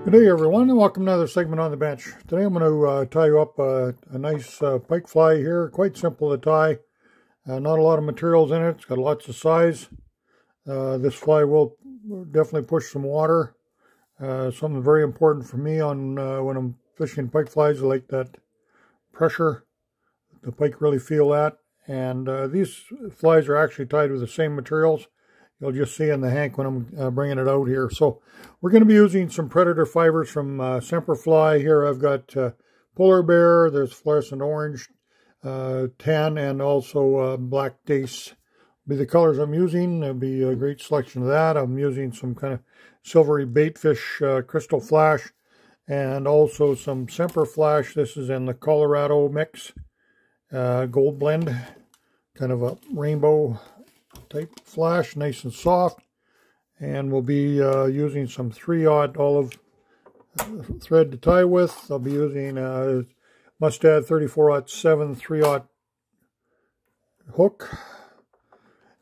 Good day, everyone, and welcome to another segment on the bench. Today I'm going to tie you up a nice pike fly here. Quite simple to tie. Not a lot of materials in it. It's got lots of size. This fly will definitely push some water. Something very important for me on when I'm fishing pike flies. I like that pressure. The pike really feel that. And these flies are actually tied with the same materials. You'll just see in the hank when I'm bringing it out here. So we're going to be using some predator fibers from Semperfli. Here I've got polar bear, there's fluorescent orange, tan, and also black dace. Be the colors I'm using. There'll be a great selection of that. I'm using some kind of silvery baitfish crystal flash and also some Semperflash. This is in the Colorado mix, gold blend, kind of a rainbow type flash, nice and soft. And we'll be using some 3/0 olive thread to tie with. I'll be using Mustad 34/7 3/0 hook,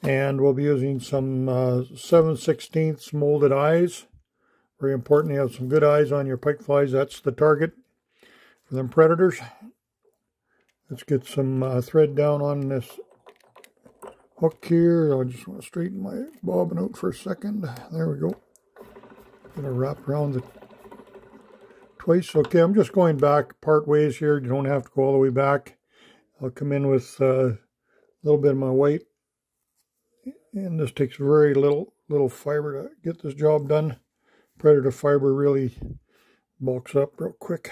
and we'll be using some 7/16 molded eyes. Very important, you have some good eyes on your pike flies. That's the target for them predators. Let's get some thread down on this hook here. I just want to straighten my bobbin out for a second. There we go. Gonna wrap around it twice. Okay, I'm just going back part ways here. You don't have to go all the way back. I'll come in with a little bit of my white, and this takes very little fiber to get this job done. Predator fiber really bulks up real quick.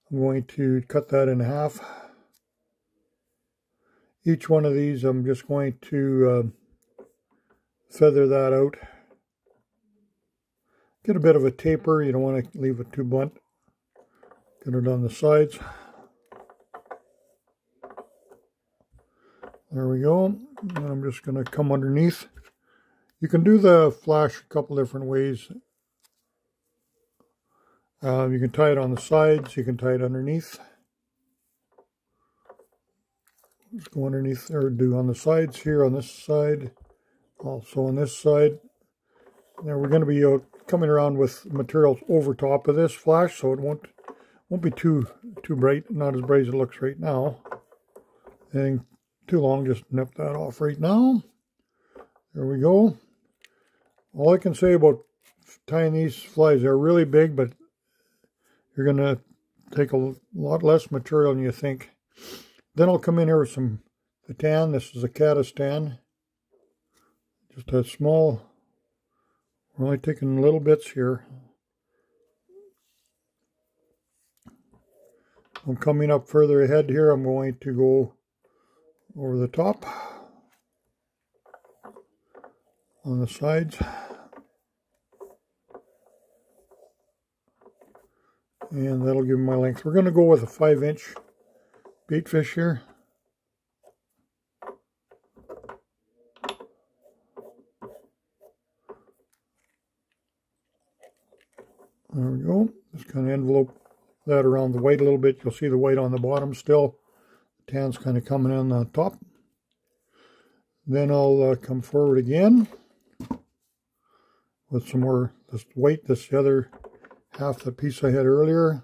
I'm going to cut that in half. Each one of these, I'm just going to feather that out. Get a bit of a taper. You don't want to leave it too blunt. Get it on the sides. There we go. And I'm just going to come underneath. You can do the flash a couple different ways. You can tie it on the sides. You can tie it underneath. Just go underneath there, do on the sides here, on this side, also on this side. Now we're going to be coming around with materials over top of this flash, so it won't be too bright, not as bright as it looks right now. Anything too long, just nip that off right now. There we go. All I can say about tying these flies, they're really big, but you're going to take a lot less material than you think. Then I'll come in here with some tan. This is a caddis tan. Just a small, we're only taking little bits here. I'm coming up further ahead here. I'm going to go over the top on the sides. And that'll give me my length. We're going to go with a 5-inch baitfish here. There we go. Just kind of envelope that around the white a little bit. You'll see the white on the bottom still. The tan's kind of coming in on top. Then I'll come forward again with some more this white. This the other half the piece I had earlier.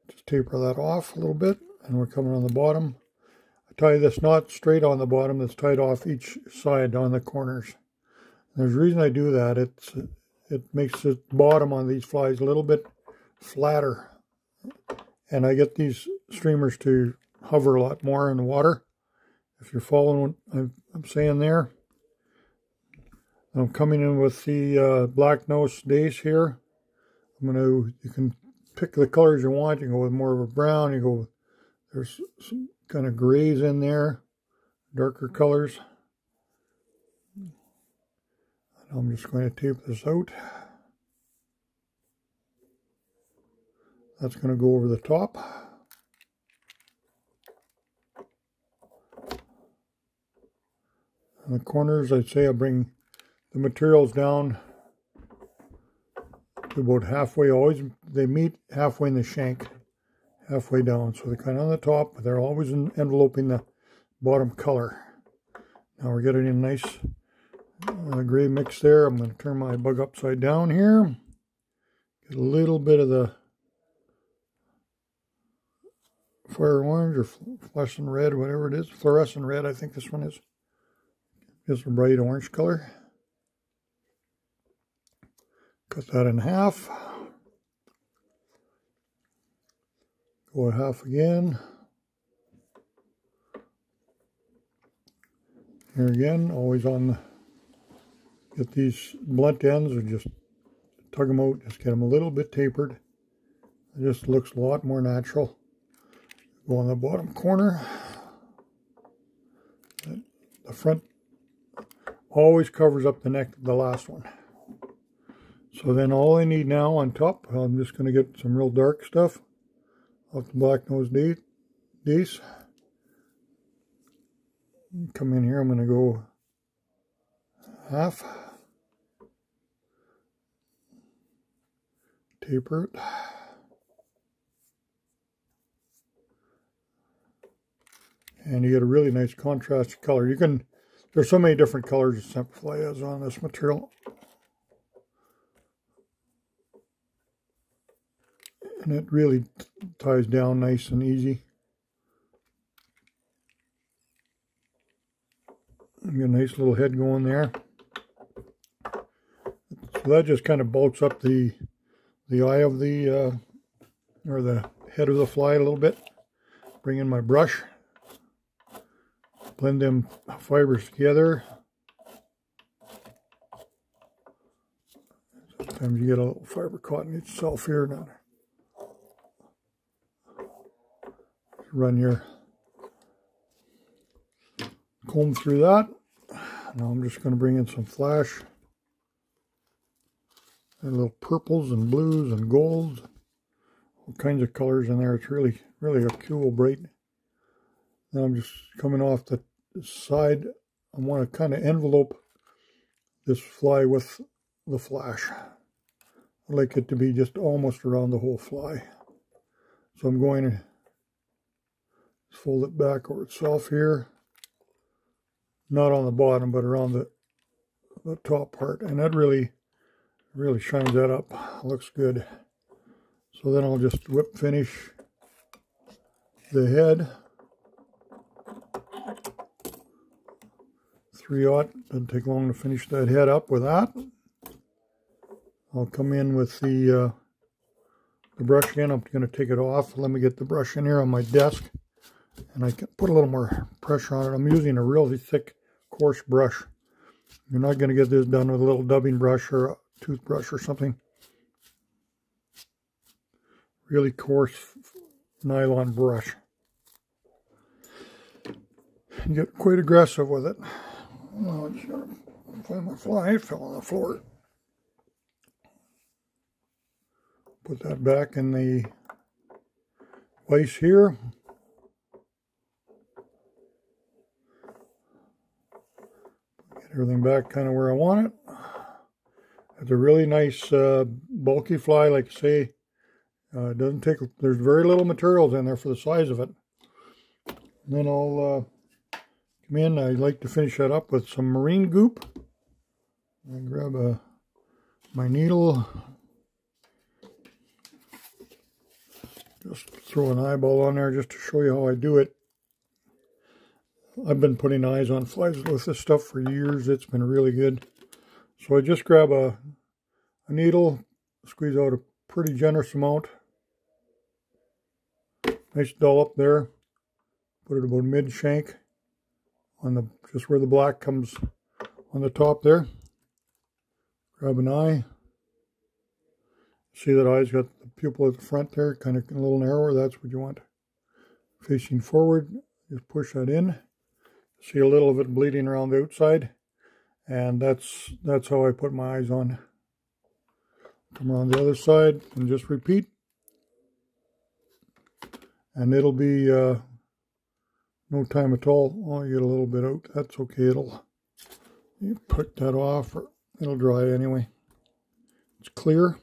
Just taper that off a little bit. And we're coming on the bottom. I tie this knot straight on the bottom. That's tied off each side on the corners. There's a reason I do that. It makes the bottom on these flies a little bit flatter. And I get these streamers to hover a lot more in the water. If you're following what I'm saying there. I'm coming in with the black nose dace here. You can pick the colors you want. You can go with more of a brown. You go with, there's some kind of grays in there, darker colors. I'm just going to tape this out. That's going to go over the top. And the corners, I'd say I bring the materials down to about halfway. Always, they meet halfway in the shank. Halfway down, so they're kind of on the top, but they're always enveloping the bottom color. Now we're getting a nice gray mix there. I'm going to turn my bug upside down here. Get a little bit of the fire orange or fluorescent red, whatever it is. Fluorescent red, I think this one is. Just a bright orange color. Cut that in half. Go a half again. Here again, always on the, get these blunt ends or just tug them out, just get them a little bit tapered. It just looks a lot more natural. Go on the bottom corner. The front always covers up the neck of the last one. So then all I need now on top, I'm just going to get some real dark stuff off the black nose dace. Come in here, I'm going to go half, taper it, and you get a really nice contrast color. You can, there's so many different colors that Semperfli has on this material. And it really ties down nice and easy. You get a nice little head going there. So that just kind of bulks up the eye of the, or the head of the fly a little bit. Bring in my brush. Blend them fibers together. Sometimes you get a little fiber caught in itself here. Now, run your comb through that. Now I'm just going to bring in some flash. And little purples and blues and golds. All kinds of colors in there. It's really a cool bright. Now I'm just coming off the side. I want to kind of envelope this fly with the flash. I like it to be just almost around the whole fly. So I'm going to fold it back over itself here. Not on the bottom, but around the top part. And that really shines that up. Looks good. So then I'll just whip finish the head. 3/0. Doesn't take long to finish that head up with that. I'll come in with the brush again. I'm going to take it off. Let me get the brush in here on my desk. And I can put a little more pressure on it. I'm using a really thick, coarse brush. You're not going to get this done with a little dubbing brush or a toothbrush or something. Really coarse nylon brush. You get quite aggressive with it. Well, I just got to find my fly. It fell on the floor. Put that back in the vise here. Get everything back kind of where I want it. It's a really nice bulky fly, like I say. It doesn't take, there's very little materials in there for the size of it. And then I'll come in. I like to finish that up with some marine goop. I grab my needle. Just throw an eyeball on there just to show you how I do it. I've been putting eyes on flies with this stuff for years. It's been really good. So I just grab a needle, squeeze out a pretty generous amount. Nice dollop there. Put it about mid-shank on the, just where the black comes on the top there. Grab an eye. See that eye's got the pupil at the front there, kind of a little narrower. That's what you want. Facing forward, just push that in. See a little of it bleeding around the outside. And that's how I put my eyes on. Come around the other side and just repeat. And it'll be no time at all. Oh, you get a little bit out. That's okay. You put that off, or it'll dry anyway. It's clear.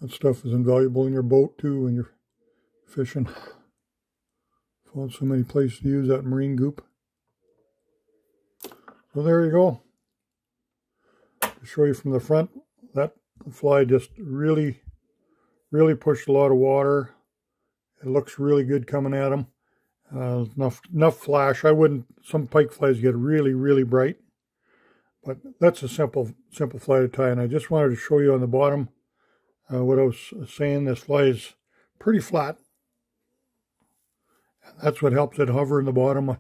That stuff is invaluable in your boat too when you're fishing. Found so many places to use that marine goop. So there you go. to show you from the front. That fly just really pushed a lot of water. It looks really good coming at them. Enough flash. Some pike flies get really bright, but that's a simple fly to tie. And I just wanted to show you on the bottom what I was saying. This fly is pretty flat. That's what helps it hover in the bottom,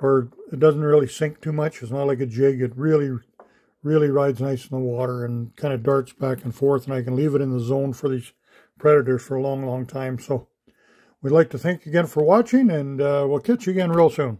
or it doesn't really sink too much. It's not like a jig. It really rides nice in the water and kind of darts back and forth, and I can leave it in the zone for these predators for a long time. So we'd like to thank you again for watching, and we'll catch you again real soon.